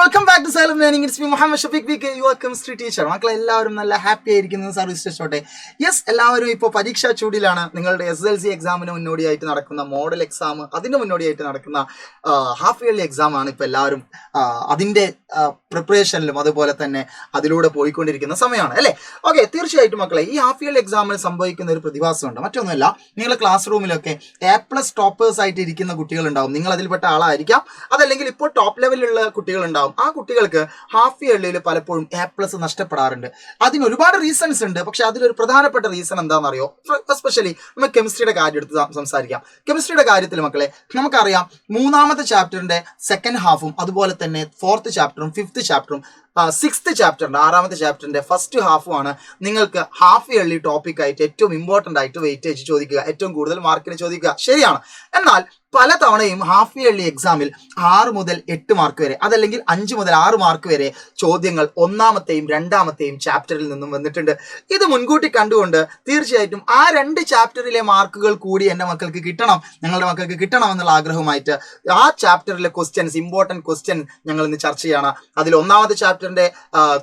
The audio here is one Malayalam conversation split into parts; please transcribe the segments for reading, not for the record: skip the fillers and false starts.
Welcome back to Xylem learning. It's me Muhammad Shafeeq V K, your chemistry teacher. മക്കളെ എല്ലാവരും നല്ല ഹാപ്പി ആയിരിക്കുന്നു, സർവീസ് സ്റ്റേഷോട്ടെ. യെസ്, എല്ലാവരും ഇപ്പോൾ പരീക്ഷാ ചൂടിലാണ്. നിങ്ങളുടെ SSLC എക്സാമിന് മുന്നോടിയായിട്ട് നടക്കുന്ന മോഡൽ എക്സാം, അതിന് മുന്നോടിയായിട്ട് നടക്കുന്ന ഹാഫ് ഇയർലി എക്സാം ആണ് ഇപ്പോൾ എല്ലാവരും അതിൻ്റെ പ്രിപ്പറേഷനിലും അതുപോലെ തന്നെ അതിലൂടെ പോയിക്കൊണ്ടിരിക്കുന്ന സമയമാണ് അല്ലേ. ഓക്കെ, തീർച്ചയായിട്ടും മക്കളെ ഈ ഹാഫ് ഇയർലി എക്സാമിൽ സംഭവിക്കുന്ന ഒരു പ്രതിഭാസമുണ്ട്. മറ്റൊന്നുമല്ല, നിങ്ങളുടെ ക്ലാസ് റൂമിലൊക്കെ A+ ടോപ്പേഴ്സ് ആയിട്ട് ഇരിക്കുന്ന കുട്ടികളുണ്ടാവും. നിങ്ങൾ അതിൽപ്പെട്ട ആളായിരിക്കാം. അതല്ലെങ്കിൽ ഇപ്പോൾ ടോപ്പ് ലെവലിലുള്ള കുട്ടികളുണ്ടാവും. ആ കുട്ടികൾക്ക് ഹാഫ് ഇയർലിയിൽ പലപ്പോഴും A+ നഷ്ടപ്പെടാറുണ്ട്. അതിന് ഒരുപാട് റീസൺസ് ഉണ്ട്. പക്ഷെ അതിലൊരു പ്രധാനപ്പെട്ട റീസൺ എന്താണെന്നറിയോ? എസ്പെഷ്യലി നമ്മൾ കെമിസ്ട്രിയുടെ കാര്യം എടുത്ത് സംസാരിക്കാം. കെമിസ്ട്രിയുടെ കാര്യത്തിൽ മക്കളെ നമുക്കറിയാം, 3ാമത്തെ ചാപ്റ്ററിന്റെ സെക്കൻഡ് ഹാഫും അതുപോലെ തന്നെ 4th ചാപ്റ്ററും 5th ചാപ്റ്ററും 6th ചാപ്റ്ററിന്റെ 6ാമത്തെ ചാപ്റ്ററിന്റെ ഫസ്റ്റ് ഹാഫുമാണ് നിങ്ങൾക്ക് ഹാഫ് ഇയർലി ടോപ്പിക് ആയിട്ട് ഏറ്റവും ഇമ്പോർട്ടന്റ് ആയിട്ട് വെയിറ്റേജ് ചോദിക്കുക, ഏറ്റവും കൂടുതൽ മാർക്കിന് ചോദിക്കുക. ശരിയാണ്. എന്നാൽ പല തവണയും ഹാഫ് ഇയർലി എക്സാമിൽ 6 മുതൽ 8 മാർക്ക് വരെ, അതല്ലെങ്കിൽ 5 മുതൽ 6 മാർക്ക് വരെ ചോദ്യങ്ങൾ 1ാമത്തെയും 2ാമത്തെയും ചാപ്റ്ററിൽ നിന്നും വന്നിട്ടുണ്ട്. ഇത് മുൻകൂട്ടി കണ്ടുകൊണ്ട് തീർച്ചയായിട്ടും ആ 2 ചാപ്റ്ററിലെ മാർക്കുകൾ കൂടി എൻ്റെ മക്കൾക്ക് കിട്ടണം, ഞങ്ങളുടെ മക്കൾക്ക് കിട്ടണം എന്നുള്ള ആഗ്രഹമായിട്ട് ആ ചാപ്റ്ററിലെ ക്വസ്റ്റ്യൻസ്, ഇമ്പോർട്ടൻറ്റ് ക്വസ്റ്റ്യൻ ഞങ്ങൾ ഇന്ന് ചർച്ച ചെയ്യണം. അതിൽ 1ാമത്തെ ചാപ്റ്ററിന്റെ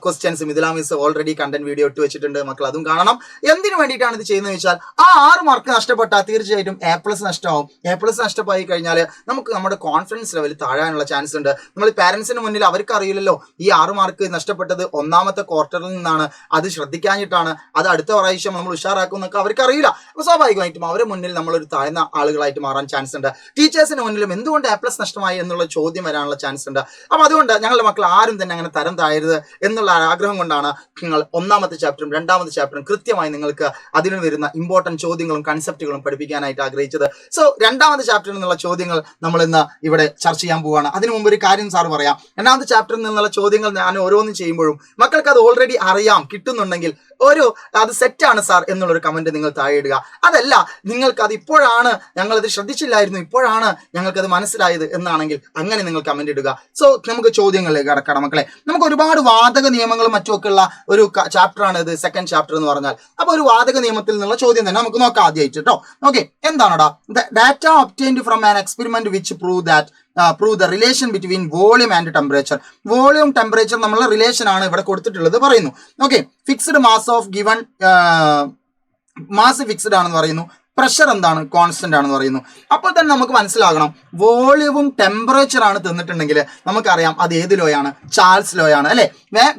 questions Mithila miss already content video ഇട്ട് വെച്ചിട്ടുണ്ട്. മക്കൾ അതും കാണണം. എന്തിനു വേണ്ടിയിട്ടാണ് ഇത് ചെയ്യുന്നത് വെച്ചാൽ, ആ 6 മാർക്ക് നഷ്ടപ്പെട്ടാൽ തീർച്ചയായിട്ടും A+ നഷ്ടമാവും. A+ നഷ്ടമായി കഴിഞ്ഞാൽ നമുക്ക് നമ്മുടെ കോൺഫിഡൻസ് ലെവൽ താഴാനുള്ള ചാൻസ് ഉണ്ട്. നമ്മൾ പാരന്റ്സിന് മുന്നിൽ അവർക്ക് അറിയില്ലല്ലോ ഈ 6 മാർക്ക് നഷ്ടപ്പെട്ടത് 1ാമത്തെ ക്വാർട്ടറിൽ നിന്നാണ്, അത് ശ്രദ്ധിക്കാഞ്ഞിട്ടാണ്, അത് അടുത്ത പ്രാവശ്യം നമ്മൾ ഉഷാറാക്കും എന്നൊക്കെ അവർക്ക് അറിയില്ല. അപ്പോൾ സ്വാഭാവികമായിട്ടും അവരുടെ മുന്നിൽ നമ്മളൊരു താഴ്ന്ന ആളുകളായിട്ട് മാറാൻ ചാൻസ് ഉണ്ട്. ടീച്ചേഴ്സിന് മുന്നിലും എന്തുകൊണ്ട് A+ നഷ്ടമായി എന്നുള്ള ചോദ്യം വരാനുള്ള ചാൻസ് ഉണ്ട്. അപ്പോൾ അതുകൊണ്ട് ഞങ്ങളുടെ മക്കൾ ആരും തന്നെ അങ്ങനെ തരം താഴരുത് എന്നുള്ള ആഗ്രഹം കൊണ്ടാണ് നിങ്ങൾ 1ാമത്തെ ചാപ്റ്ററും 2ാമത്തെ ചാപ്റ്ററും കൃത്യമായി നിങ്ങൾക്ക് അതിന് വരുന്ന ഇമ്പോർട്ടൻറ്റ് ചോദ്യങ്ങളും കൺസെപ്റ്റുകളും പഠിപ്പിക്കാനായിട്ട് ആഗ്രഹിച്ചത്. സോ 2ാമത്തെ ചാപ്റ്ററിൽ നിന്നുള്ള ചോദ്യങ്ങൾ നമ്മൾ ഇന്ന് ഇവിടെ ചർച്ച ചെയ്യാൻ പോവുകയാണ്. അതിനു മുമ്പ് ഒരു കാര്യം സാർ പറയാം. 2ാമത്തെ ചാപ്റ്ററിൽ നിന്നുള്ള ചോദ്യങ്ങൾ ഞാൻ ഓരോന്നും ചെയ്യുമ്പോഴും മക്കൾക്ക് അത് ഓൾറെഡി അറിയാം, കിട്ടുന്നുണ്ടെങ്കിൽ അത് സെറ്റാണ് സാർ എന്നുള്ളൊരു കമന്റ് നിങ്ങൾ താഴെ ഇടുക. അതല്ല, നിങ്ങൾക്ക് അത് ഇപ്പോഴാണ്, ഞങ്ങളത് ശ്രദ്ധിച്ചില്ലായിരുന്നു, ഇപ്പോഴാണ് ഞങ്ങൾക്കത് മനസ്സിലായത് എന്നാണെങ്കിൽ അങ്ങനെ നിങ്ങൾ കമന്റ് ഇടുക. സോ നമുക്ക് ചോദ്യങ്ങളിലേക്ക് കടക്കണം മക്കളെ. നമുക്ക് ഒരുപാട് വാതക നിയമങ്ങളും മറ്റുമൊക്കെ ഉള്ള ഒരു ചാപ്റ്ററാണ് ഇത്, സെക്കൻഡ് ചാപ്റ്റർ എന്ന് പറഞ്ഞാൽ. അപ്പൊ ഒരു വാതക നിയമത്തിൽ നിന്നുള്ള ചോദ്യം തന്നെ നമുക്ക് നോക്കാം ആദ്യമായിട്ട് കേട്ടോ. ഓക്കെ, എന്താണോടാ? Data obtained from an experiment which prove the relation between volume and temperature. Volume temperature നമ്മളുടെ റിലേഷൻ ആണ് ഇവിടെ കൊടുത്തിട്ടുള്ളത് പറയുന്നു. Okay, fixed mass of given mass fixed ആണെന്ന് പറയുന്നു. പ്രഷർ എന്താണ്? കോൺസ്റ്റന്റ് ആണെന്ന് പറയുന്നു. അപ്പോൾ തന്നെ നമുക്ക് മനസ്സിലാകണം, വോളിയവും ടെമ്പറേച്ചർ ആണ് തന്നിട്ടുണ്ടെങ്കിൽ നമുക്കറിയാം അത് ഏത് ലോയാണ്? ചാൾസ് ലോയാണ് അല്ലെ.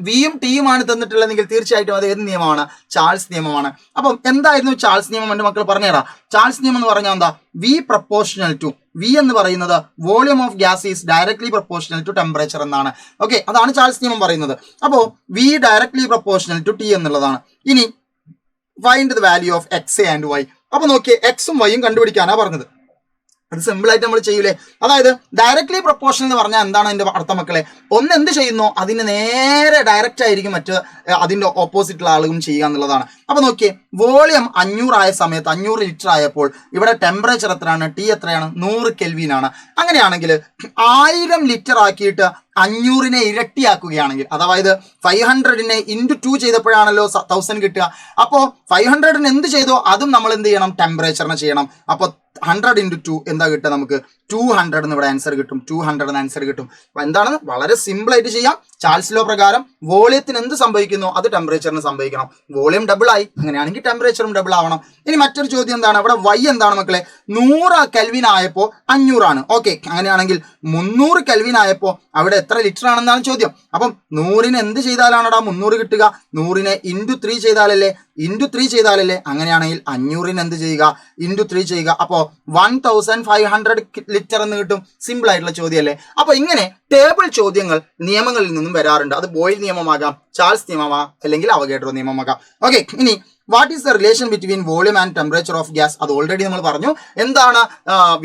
വിയും ടിയും ആണ് തന്നിട്ടുള്ളതെങ്കിൽ തീർച്ചയായിട്ടും അത് ഏത് നിയമമാണ്? ചാൾസ് നിയമമാണ്. അപ്പം എന്തായിരുന്നു ചാൾസ് നിയമം? എൻ്റെ മക്കൾ പറഞ്ഞുതരാം. ചാൾസ് നിയമം എന്ന് പറഞ്ഞാൽ എന്താ? വി പ്രപ്പോർഷണൽ ടു, വി എന്ന് പറയുന്നത് volume of gas is directly proportional to temperature എന്നാണ്. ഓക്കെ, അതാണ് ചാൾസ് നിയമം പറയുന്നത്. അപ്പോൾ V directly proportional to T എന്നുള്ളതാണ്. ഇനി find the value of X and Y. അപ്പൊ നോക്കിയേ, എക്സും വൈയും കണ്ടുപിടിക്കാനാ പറഞ്ഞത്. അത് സിമ്പിൾ ആയിട്ട് നമ്മൾ ചെയ്യൂലേ. അതായത് ഡയറക്ട്ലി പ്രപ്പോർഷണൽ എന്ന് പറഞ്ഞാൽ എന്താണ് അതിന്റെ അർത്ഥം മക്കളെ? ഒന്ന് എന്ത് ചെയ്യുന്നോ അതിന് നേരെ ഡയറക്റ്റ് ആയിരിക്കും മറ്റ് അതിന്റെ ഓപ്പോസിറ്റുള്ള ആളുകളും ചെയ്യുക എന്നുള്ളതാണ്. അപ്പൊ നോക്കിയേ, വോളിയം 500 ആയ സമയത്ത് 500 ലിറ്റർ ആയപ്പോൾ ഇവിടെ ടെമ്പറേച്ചർ എത്രയാണ്? ടി എത്രയാണ്? 100 കെൽവിൻ ആണ്. അങ്ങനെയാണെങ്കിൽ 1000 ലിറ്റർ ആക്കിയിട്ട് 500നെ ഇരട്ടിയാക്കുകയാണെങ്കിൽ, അതായത് 500നെ ഇൻറ്റു 2 ചെയ്തപ്പോഴാണല്ലോ 1000 കിട്ടുക. അപ്പോൾ 500ന് എന്ത് ചെയ്തോ അതും നമ്മൾ എന്ത് ചെയ്യണം? ടെമ്പറേച്ചറിനെ ചെയ്യണം. അപ്പോൾ 100 ഇൻറ്റു 2 എന്താ കിട്ടുക നമുക്ക്? 200 എന്ന് ഇവിടെ ആൻസർ കിട്ടും. 200 എന്ന് ആൻസർ കിട്ടും. എന്താണ്? വളരെ സിമ്പിൾ ആയിട്ട് ചെയ്യാം. ചാൾസ് ലോ പ്രകാരം വോളിയത്തിന് എന്ത് സംഭവിക്കുന്നു അത് ടെമ്പറേച്ചറിന് സംഭവിക്കണം. വോളിയം ഡബിൾ ആയി, അങ്ങനെയാണെങ്കിൽ ടെമ്പറേച്ചറും ഡബിൾ ആവണം. ഇനി മറ്റൊരു ചോദ്യം എന്താണ്? ഇവിടെ വൈ എന്താണ് മക്കളെ? 100 കെൽവിൻ ആയപ്പോൾ 500 ആണ്. ഓക്കെ, അങ്ങനെയാണെങ്കിൽ 300 കെൽവിൻ ആയപ്പോൾ അവിടെ എത്ര ലിറ്റർ ആണെന്നാണ് ചോദ്യം. അപ്പം 100ന് എന്ത് ചെയ്താലാണടാ 300 കിട്ടുക? 100നെ ഇൻറ്റു 3 ചെയ്താലല്ലേ? അങ്ങനെയാണെങ്കിൽ 500ന് എന്ത് ചെയ്യുക? ഇൻറ്റു 3 ചെയ്യുക. അപ്പോൾ 1500 ലിറ്റർ എന്ന് കിട്ടും. സിമ്പിൾ ആയിട്ടുള്ള ചോദ്യമല്ലേ. അപ്പൊ ഇങ്ങനെ ടേബിൾ ചോദ്യങ്ങൾ നിയമങ്ങളിൽ നിന്നും വരാറുണ്ട്. അത് ബോയിൽ നിയമമാകാം, ചാൾസ് നിയമമാകാം, അല്ലെങ്കിൽ അവഗേഡ്രോ നിയമമാകാം. ഓക്കെ, ഇനി what is the relation between volume and temperature of gas? അത് ഓൾറെഡി നമ്മൾ പറഞ്ഞു. എന്താണ്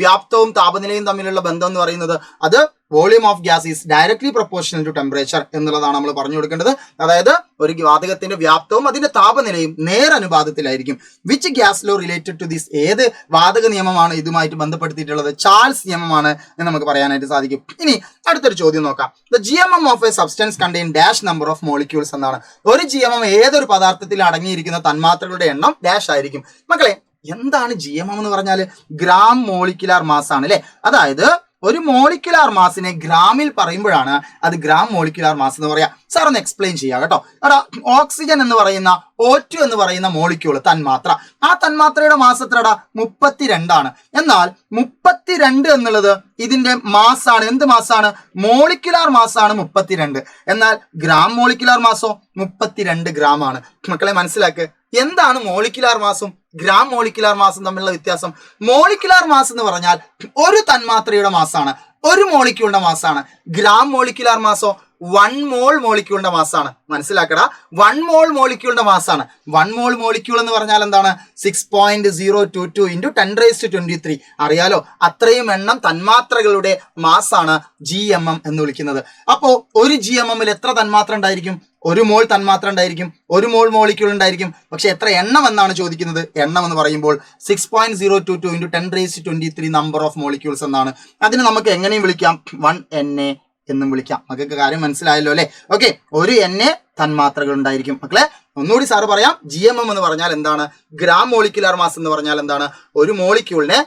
വ്യാപ്തവും താപനിലയും തമ്മിലുള്ള ബന്ധം എന്ന് പറയുന്നത്? അത് volume of gas is directly proportional to temperature എന്നുള്ളതാണ് നമ്മൾ പറഞ്ഞു കൊടുക്കേണ്ടത്. അതായത് ഒരു വാതകത്തിന്റെ വ്യാപ്തവും അതിന്റെ താപനിലയും നേരനുപാതത്തിലായിരിക്കും. Which gas law related to this? ഏത് വാതക നിയമമാണ് ഇതുമായിട്ട് ബന്ധപ്പെടുത്തിയിട്ടുള്ളത്? ചാൾസ് നിയമമാണ് എന്ന് നമുക്ക് പറയാനായിട്ട് സാധിക്കും. ഇനി അടുത്തൊരു ചോദ്യം നോക്കാം. The GMM of A substance contain dash number of molecules എന്നാണ്. ഒരു GMM ഏതൊരു പദാർത്ഥത്തിൽ അടങ്ങിയിരിക്കുന്ന തന്മാത്രകളുടെ എണ്ണം ഡാഷ് ആയിരിക്കും. മക്കളെ, എന്താണ് GMM എന്ന് പറഞ്ഞാൽ? ഗ്രാം മോളിക്കുലാർ മാസ് ആണ് അല്ലെ. അതായത് ഒരു മോളിക്കുലാർ മാസിനെ ഗ്രാമിൽ പറയുമ്പോഴാണ് അത് ഗ്രാം മോളിക്കുലാർ മാസ് എന്ന് പറയാം. സാർ ഒന്ന് എക്സ്പ്ലെയിൻ ചെയ്യാം കേട്ടോ. എടാ, ഓക്സിജൻ എന്ന് പറയുന്ന O2 എന്ന് പറയുന്ന മോളിക്യൂൾ തന്മാത്ര, ആ തന്മാത്രയുടെ മാസ് എത്രടാ? 32 എന്നാൽ 32 എന്നുള്ളത് ഇതിന്റെ മാസാണ്. എന്ത് മാസാണ്? മോളിക്കുലാർ മാസാണ് 32. എന്നാൽ ഗ്രാം മോളിക്കുലാർ മാസോ 32 ഗ്രാം ആണ്. മക്കളെ മനസ്സിലാക്ക്, എന്താണ് മോളിക്കുലാർ മാസും ഗ്രാം മോളിക്കുലാർ മാസും തമ്മിലുള്ള വ്യത്യാസം? മോളിക്കുലാർ മാസ് എന്ന് പറഞ്ഞാൽ ഒരു തന്മാത്രയുടെ മാസാണ്, ഒരു മോളിക്യൂളിന്റെ മാസാണ്. ഗ്രാം മോളിക്കുലാർ മാസോ 1 മോൾ മോളിക്യൂളിന്റെ മാസാണ്. മനസ്സിലാക്കടാ, 1 മോൾ മോളിക്യൂളിന്റെ മാസാണ്. 1 മോൾ മോളിക്യൂൾ എന്ന് പറഞ്ഞാൽ എന്താണ്? 6.022 × 10⁻23. അറിയാലോ, അത്രയും എണ്ണം തന്മാത്രകളുടെ മാസാണ് GMM എന്ന് വിളിക്കുന്നത്. അപ്പോ ഒരു GMM-ൽ എത്ര തന്മാത്ര ഉണ്ടായിരിക്കും? 1 മോൾ തന്മാത്ര ഉണ്ടായിരിക്കും, 1 മോൾ മോളിക്യൂൾ ഉണ്ടായിരിക്കും. പക്ഷെ എത്ര എണ്ണം എന്നാണ് ചോദിക്കുന്നത്. എണ്ണം എന്ന് പറയുമ്പോൾ 6.022 × 10⁻23 നമ്പർ ഓഫ് മോളിക്യൂൾസ് എന്നാണ്. അതിന് നമുക്ക് എങ്ങനെയും വിളിക്കാം, 1Na എന്നും വിളിക്കാം. മക്കൾക്ക് കാര്യം മനസ്സിലായല്ലോ അല്ലെ? ഓക്കെ, ഒരു Na തന്മാത്രകൾ ഉണ്ടായിരിക്കും. മക്കളെ ഒന്നുകൂടി സാറ് പറയാം, GMM എന്ന് പറഞ്ഞാൽ എന്താണ്? ഗ്രാം മോളിക്കുലാർ മാസ് എന്ന് പറഞ്ഞാൽ എന്താണ്? ഒരു മോളിക്യൂളിനെ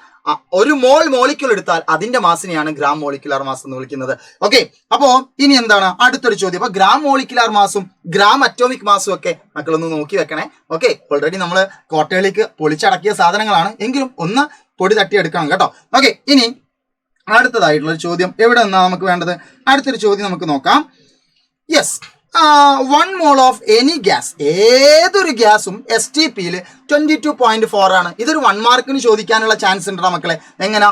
1 മോൾ മോളിക്യൂൾ എടുത്താൽ അതിന്റെ മാസിനെയാണ് ഗ്രാം മോളിക്കുലാർ മാസ് എന്ന് വിളിക്കുന്നത്. ഓക്കെ, അപ്പോ ഇനി എന്താണ് അടുത്തൊരു ചോദ്യം? അപ്പൊ ഗ്രാം മോളിക്കുലാർ മാസും ഗ്രാം അറ്റോമിക് മാസും ഒക്കെ മക്കളൊന്ന് നോക്കി വെക്കണേ. ഓക്കെ, ഓൾറെഡി നമ്മൾ കോട്ടയിലേക്ക് പൊളിച്ചടക്കിയ സാധനങ്ങളാണ്, എങ്കിലും ഒന്ന് പൊടി തട്ടിയെടുക്കണം കേട്ടോ. ഓക്കെ, ഇനി അടുത്തതായിട്ടുള്ള ഒരു ചോദ്യം എവിടെ നിന്നാണ് നമുക്ക് വേണ്ടത്? അടുത്തൊരു ചോദ്യം നമുക്ക് നോക്കാം. Yes, 1 mole of any gas, ഏതൊരു ഗ്യാസും STPയിൽ 22.4 ആണ്. ഇതൊരു 1 മാർക്കിന് ചോദിക്കാനുള്ള ചാൻസ് ഉണ്ടോ മക്കളെ? എങ്ങനാ?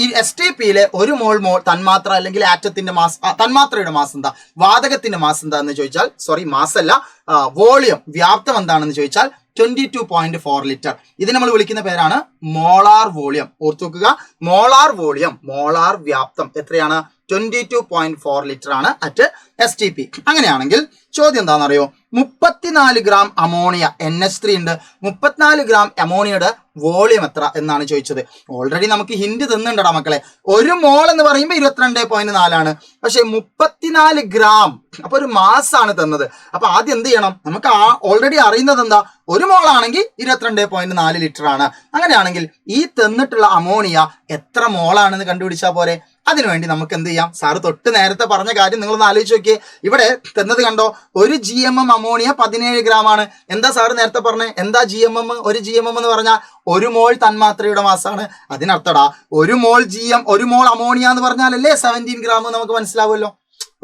ഈ STPയിലെ 1 മോൾ തന്മാത്ര അല്ലെങ്കിൽ ആറ്റത്തിന്റെ മാസ്, തന്മാത്രയുടെ മാസ് എന്താ? വാതകത്തിന്റെ മാസ് എന്താ എന്ന് ചോദിച്ചാൽ, സോറി മാസ് അല്ല, വോളിയം, വ്യാപ്തം എന്താണെന്ന് ചോദിച്ചാൽ 22.4 ലിറ്റർ. ഇത് നമ്മൾ വിളിക്കുന്ന പേരാണ് മോളാർ വോളിയം. ഓർത്തു വെക്കുക, മോളാർ വോളിയം, മോളാർ വ്യാപ്തം എത്രയാണ്? 22.4 ലിറ്റർ ആണ് അറ്റ് STP. അങ്ങനെയാണെങ്കിൽ ചോദ്യം എന്താണെന്നറിയോ? 34 ഗ്രാം അമോണിയ, NH3 ഉണ്ട്, 34 ഗ്രാം അമോണിയയുടെ വോളിയം എത്ര എന്നാണ് ചോദിച്ചത്. ഓൾറെഡി നമുക്ക് ഹിന്റ് തന്നിട്ടുണ്ടാ മക്കളെ. 1 മോൾ എന്ന് പറയുമ്പോൾ 22.4 ആണ്, പക്ഷെ 34 ഗ്രാം, അപ്പൊ ഒരു മാസ് ആണ് തന്നത്. അപ്പൊ ആദ്യം എന്ത് ചെയ്യണം? നമുക്ക് ഓൾറെഡി അറിയുന്നത് എന്താ? 1 മോൾ ആണെങ്കിൽ 22.4 ലിറ്റർ ആണ്. അങ്ങനെയാണെങ്കിൽ ഈ തന്നിട്ടുള്ള അമോണിയ എത്ര മോളാണെന്ന് കണ്ടുപിടിച്ചാൽ പോരെ? അതിനുവേണ്ടി നമുക്ക് എന്ത് ചെയ്യാം? സാറ് തൊട്ട് നേരത്തെ പറഞ്ഞ കാര്യം നിങ്ങളൊന്ന് ആലോചിച്ച് നോക്കിയേ. ഇവിടെ തന്നത് കണ്ടോ? ഒരു GMM അമോണിയ 17 ഗ്രാം ആണ്. എന്താ സാറ് നേരത്തെ പറഞ്ഞേ? എന്താ GMM? ഒരു GMM എന്ന് പറഞ്ഞാൽ 1 മോൾ തന്മാത്രയുടെ മാസാണ്. അതിനർത്ഥടാ 1 മോൾ അമോണിയ എന്ന് പറഞ്ഞാലല്ലേ 17 ഗ്രാം നമുക്ക് മനസ്സിലാവുമല്ലോ.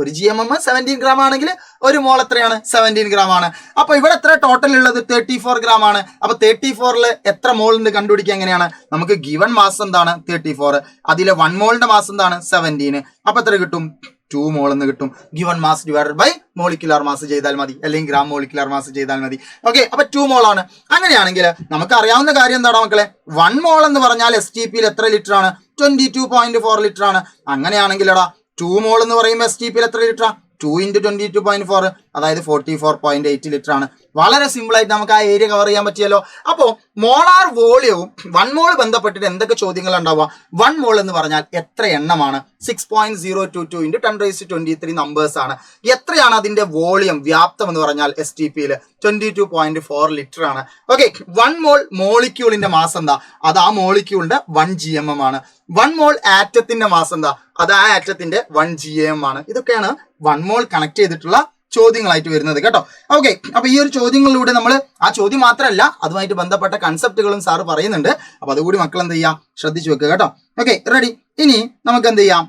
ഒരു GMM 17 ഗ്രാം ആണെങ്കിൽ 1 മോൾ എത്രയാണ്? 17 ഗ്രാം ആണ്. അപ്പൊ ഇവിടെ എത്ര ടോട്ടൽ ഉള്ളത്? 34 ഗ്രാം ആണ്. അപ്പൊ 34ൽ എത്ര മോൾ ഉണ്ട് കണ്ടുപിടിക്കുക എങ്ങനെയാണ്? നമുക്ക് ഗിവൺ മാസ് എന്താണ്? 34. അതിലെ 1 മോളിന്റെ മാസ് എന്താണ്? 17. അപ്പൊ എത്ര കിട്ടും? 2 മോൾ എന്ന് കിട്ടും. Given mass divided by molecular mass ചെയ്താൽ മതി, അല്ലെങ്കിൽ ഗ്രാം മോളിക്കുലാർ മാസ് ചെയ്താൽ മതി. ഓക്കെ, അപ്പൊ 2 മോൾ ആണ്. അങ്ങനെയാണെങ്കിൽ നമുക്ക് അറിയാവുന്ന കാര്യം എന്താണ് മക്കളെ? 1 മോൾ എന്ന് പറഞ്ഞാൽ STPയിൽ എത്ര ലിറ്റർ ആണ്? 22.4 ലിറ്റർ ആണ്. അങ്ങനെയാണെങ്കിൽ എടാ 2 മോൾ എന്ന് പറയുമ്പോൾ STPയിൽ എത്ര ലിറ്റർ? 2 × 22.4, അതായത് 44.8 ലിറ്റർ ആണ്. വളരെ സിമ്പിൾ ആയിട്ട് നമുക്ക് ആ ഏരിയ കവർ ചെയ്യാൻ പറ്റിയല്ലോ. അപ്പോൾ മോളാർ വോളിയവും 1 മോൾ ബന്ധപ്പെട്ടിട്ട് എന്തൊക്കെ ചോദ്യങ്ങൾ ഉണ്ടാവുക? 1 മോൾ എന്ന് പറഞ്ഞാൽ എത്ര എണ്ണമാണ്? 6.022 × 10⁻23 നമ്പേഴ്സ് ആണ്. എത്രയാണ് അതിന്റെ വോളിയം, വ്യാപ്തം എന്ന് പറഞ്ഞാൽ STPയിൽ 22.4 ലിറ്റർ ആണ്. ഓക്കെ, 1 മോൾ മോളിക്യൂളിന്റെ മാസ് എന്താ? അത് ആ മോളിക്യൂളിന്റെ 1 GMM ആണ്. 1 മോൾ ആറ്റത്തിന്റെ മാസ് എന്താ? അത് ആ ആറ്റത്തിന്റെ 1 GAM ആണ്. ഇതൊക്കെയാണ് 1 മോൾ കണക്ട് ചെയ്തിട്ടുള്ള ചോദ്യങ്ങളായിട്ട് വരുന്നത് കേട്ടോ. ഓക്കെ, അപ്പൊ ഈ ഒരു ചോദ്യങ്ങളിലൂടെ നമ്മൾ ആ ചോദ്യം മാത്രമല്ല അതുമായിട്ട് ബന്ധപ്പെട്ട കൺസെപ്റ്റുകളും സാറ് പറയുന്നുണ്ട്. അപ്പൊ അതുകൂടി മക്കൾ എന്ത് ചെയ്യാം? ശ്രദ്ധിച്ചു വെക്കുക കേട്ടോ. Okay, ready. ഇനി നമുക്ക് എന്ത് ചെയ്യാം?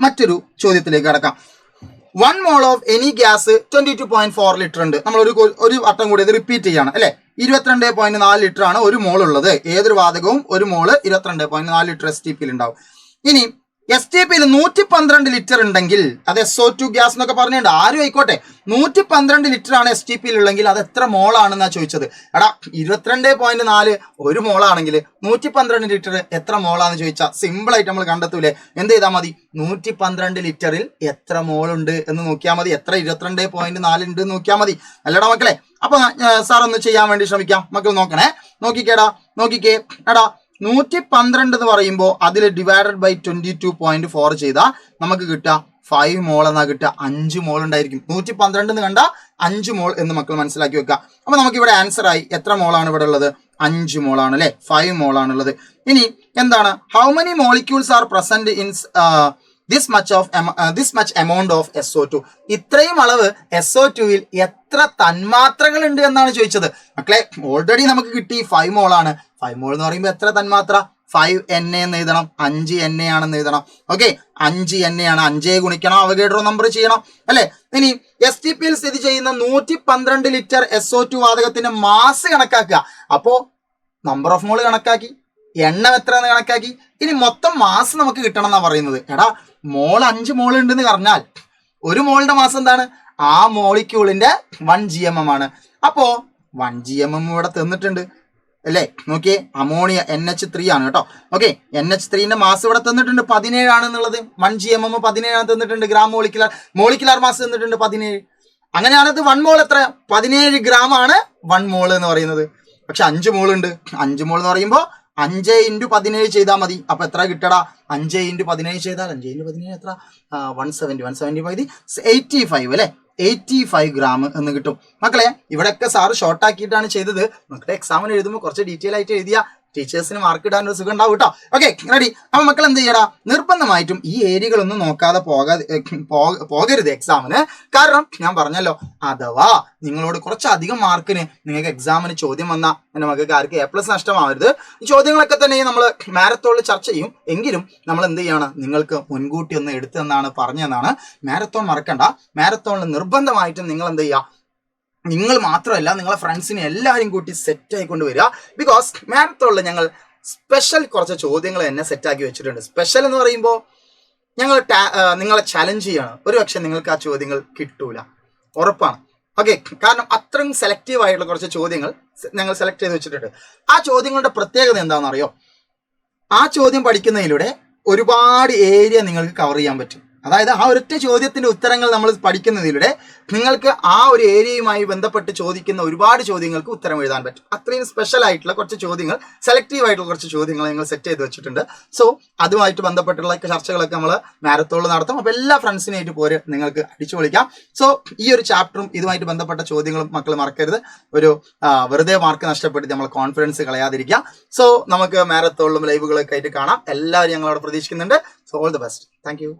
മറ്റൊരു ചോദ്യത്തിലേക്ക് കടക്കാം. 1 mole of any gas 22.4 litre ഉണ്ട്. നമ്മൾ ഒരു വട്ടം കൂടി ഇത് റിപ്പീറ്റ് ചെയ്യാണ് അല്ലെ. 22.4 ലിറ്റർ ആണ് 1 മോൾ ഉള്ളത്. ഏതൊരു വാതകവും 1 മോള് 22.4 ലിറ്റർ STPയിൽ ഉണ്ടാവും. ഇനി STPയിൽ 112 ലിറ്റർ ഉണ്ടെങ്കിൽ അത് SO2 ഗ്യാസ് എന്നൊക്കെ പറഞ്ഞിട്ടുണ്ട്. ആരും ആയിക്കോട്ടെ, 112 ലിറ്റർ ആണ് STPയിൽ ഉള്ളെങ്കിൽ അത് എത്ര മോൾ ആണെന്നാ ചോദിച്ചത്. എടാ 22.4 1 മോൾ ആണെങ്കിൽ 112 ലിറ്റർ എത്ര മോളാന്ന് ചോദിച്ചാൽ സിമ്പിൾ ആയിട്ട് നമ്മൾ കണ്ടെത്തൂലേ? എന്ത് ചെയ്താൽ മതി? 112 ലിറ്ററിൽ എത്ര മോൾ ഉണ്ട് എന്ന് നോക്കിയാൽ മതി. എത്ര 22.4 ഉണ്ട് എന്ന് നോക്കിയാൽ മതി. അല്ലടാ മക്കളെ? അപ്പൊ സാർ ഒന്ന് ചെയ്യാൻ വേണ്ടി ശ്രമിക്കാം. മക്കൾ നോക്കണേ, നോക്കിക്കേ എടാ 112 എന്ന് പറയുമ്പോൾ അതിൽ ഡിവൈഡഡ് ബൈ 22.4 ചെയ്താൽ നമുക്ക് കിട്ടുക 5 മോൾ എന്നാ കിട്ടുക. 5 മോൾ ഉണ്ടായിരിക്കും. 112 എന്ന് കണ്ട 5 മോൾ എന്ന് മക്കൾ മനസ്സിലാക്കി വെക്കുക. അപ്പൊ നമുക്ക് ഇവിടെ ആൻസർ ആയി. എത്ര മോളാണ് ഇവിടെ ഉള്ളത്? 5 മോളാണ് അല്ലെ, 5 മോളാണുള്ളത്. ഇനി എന്താണ്, how many molecules R present in this much amount of SO2? ഇത്രയും അളവ് SO2ൽ എത്ര തന്മാത്രകൾ ഉണ്ട് എന്നാണ് ചോദിച്ചത്. മക്കളെ ഓൾറെഡി നമുക്ക് കിട്ടി 5 മോളാണ്. 5 മോൾ എന്ന് പറയുമ്പോൾ എത്ര തന്മാത്ര? 5Na എന്ന് എഴുതണം, 5Na ആണെന്ന് എഴുതണം. ഓക്കെ, 5Na ആണ്. 5 ഗുണിക്കണം, അവഗേഡ്രോ നമ്പർ ചെയ്യണം അല്ലെ. ഇനി STPയിൽ സ്ഥിതി ചെയ്യുന്ന 112 ലിറ്റർ SO2 വാതകത്തിന്റെ മാസ് കണക്കാക്കുക. അപ്പോ നമ്പർ ഓഫ് മോൾ കണക്കാക്കി, എണ്ണം എത്ര എന്ന് കണക്കാക്കി. ഇനി മൊത്തം മാസ് നമുക്ക് കിട്ടണം എന്നാ പറയുന്നത്. എടാ മോൾ 5 മോൾ ഉണ്ടെന്ന് പറഞ്ഞാൽ ഒരു മോളിന്റെ മാസം എന്താണ്? ആ മോളിക്യൂളിന്റെ 1 GMM ആണ്. അപ്പോ 1 GMM ഇവിടെ തന്നിട്ടുണ്ട് അല്ലേ. നോക്കിയേ, അമോണിയ NH3 ആണ് കേട്ടോ. ഓക്കെ, NH3ന്റെ മാസ് ഇവിടെ തന്നിട്ടുണ്ട് 17 ആണെന്നുള്ളത്. 1 GMM 17 തന്നിട്ടുണ്ട്. ഗ്രാം മോളിക്കുലാർ മാസ് തന്നിട്ടുണ്ട് 17. അങ്ങനെയാണത് 1 മോൾ എത്ര? 17 ഗ്രാം ആണ് 1 മോൾ എന്ന് പറയുന്നത്. പക്ഷെ 5 മോൾ ഉണ്ട്. 5 മോൾ എന്ന് പറയുമ്പോൾ 5 × 17 ചെയ്താൽ മതി. അപ്പൊ എത്ര കിട്ടടാ? 5 × 17 ചെയ്താൽ 5 × 17 എത്ര? 170 85 അല്ലെ. 85 ഗ്രാം എന്ന് കിട്ടും. മക്കളെ ഇവിടെയൊക്കെ സാറ് ഷോർട്ട് ആക്കിയിട്ടാണ് ചെയ്തത്. മക്കളെ എക്സാമിന് എഴുതുമ്പോൾ കുറച്ച് ഡീറ്റെയിൽ ആയിട്ട് എഴുതിയ ടീച്ചേഴ്സിന് മാർക്ക് ഇടാൻ ഒരു സുഖം ഉണ്ടാവും കേട്ടോ. Okay, ready. അപ്പൊ മക്കൾ എന്ത് ചെയ്യടാ, നിർബന്ധമായിട്ടും ഈ ഏരിയകളൊന്നും നോക്കാതെ പോകരുത് എക്സാമിന്. കാരണം ഞാൻ പറഞ്ഞല്ലോ, അഥവാ നിങ്ങളോട് കുറച്ചധികം മാർക്കിന് നിങ്ങൾക്ക് എക്സാമിന് ചോദ്യം വന്നാൽ എൻ്റെ മക്കൾക്ക് ആർക്ക് A+ നഷ്ടമാവരുത്. ഈ ചോദ്യങ്ങളൊക്കെ തന്നെ നമ്മൾ മാരത്തോണിൽ ചർച്ച ചെയ്യും. എങ്കിലും നമ്മൾ എന്ത് ചെയ്യണം, നിങ്ങൾക്ക് മുൻകൂട്ടി ഒന്ന് എടുത്തെന്നാണ് പറഞ്ഞതെന്നാണ്. മാരത്തോൺ മറക്കണ്ട. മാരത്തോണിൽ നിർബന്ധമായിട്ടും നിങ്ങൾ എന്ത് ചെയ്യുക, നിങ്ങൾ മാത്രമല്ല നിങ്ങളെ ഫ്രണ്ട്സിനെ എല്ലാവരും കൂട്ടി സെറ്റ് ആയിക്കൊണ്ട് വരിക. ബിക്കോസ് മാരത്തോണിൽ ഞങ്ങൾ സ്പെഷ്യൽ കുറച്ച് ചോദ്യങ്ങൾ തന്നെ സെറ്റാക്കി വെച്ചിട്ടുണ്ട്. സ്പെഷ്യൽ എന്ന് പറയുമ്പോൾ ഞങ്ങൾ നിങ്ങളെ ചലഞ്ച് ചെയ്യണം. ഒരു പക്ഷെ നിങ്ങൾക്ക് ആ ചോദ്യങ്ങൾ കിട്ടൂല, ഉറപ്പാണ്. ഓക്കെ, കാരണം അത്രയും സെലക്റ്റീവ് ആയിട്ടുള്ള കുറച്ച് ചോദ്യങ്ങൾ ഞങ്ങൾ സെലക്ട് ചെയ്ത് വെച്ചിട്ടുണ്ട്. ആ ചോദ്യങ്ങളുടെ പ്രത്യേകത എന്താണെന്നറിയോ? ആ ചോദ്യം പഠിക്കുന്നതിലൂടെ ഒരുപാട് ഏരിയ നിങ്ങൾക്ക് കവർ ചെയ്യാൻ പറ്റും. അതായത് ആ ഒരൊറ്റ ചോദ്യത്തിന്റെ ഉത്തരങ്ങൾ നമ്മൾ പഠിക്കുന്നതിലൂടെ നിങ്ങൾക്ക് ആ ഒരു ഏരിയയുമായി ബന്ധപ്പെട്ട് ചോദിക്കുന്ന ഒരുപാട് ചോദ്യങ്ങൾക്ക് ഉത്തരം എഴുതാൻ പറ്റും. അത്രയും സ്പെഷ്യൽ ആയിട്ടുള്ള കുറച്ച് ചോദ്യങ്ങൾ, സെലക്റ്റീവ് ആയിട്ടുള്ള കുറച്ച് ചോദ്യങ്ങൾ ഞങ്ങൾ സെറ്റ് ചെയ്ത് വെച്ചിട്ടുണ്ട്. സോ അതുമായിട്ട് ബന്ധപ്പെട്ടുള്ള ചർച്ചകളൊക്കെ നമ്മൾ മാരത്തോണിൽ നടത്തും. അപ്പോൾ എല്ലാ ഫ്രണ്ട്സിനായിട്ട് പോര് നിങ്ങൾക്ക് അടിച്ചു പൊളിക്കാം. സോ ഈ ഒരു ചാപ്റ്ററും ഇതുമായിട്ട് ബന്ധപ്പെട്ട ചോദ്യങ്ങളും മക്കൾ മറക്കരുത്. ഒരു വെറുതെ മാർക്ക് നഷ്ടപ്പെടുത്തി നമ്മൾ കോൺഫിഡൻസ് കളയാതിരിക്കുക. സോ നമുക്ക് മാരത്തോണിലും ലൈവുകളൊക്കെ ആയിട്ട് കാണാം. എല്ലാവരും ഞങ്ങളവിടെ പ്രതീക്ഷിക്കുന്നുണ്ട്. So all the best. Thank you.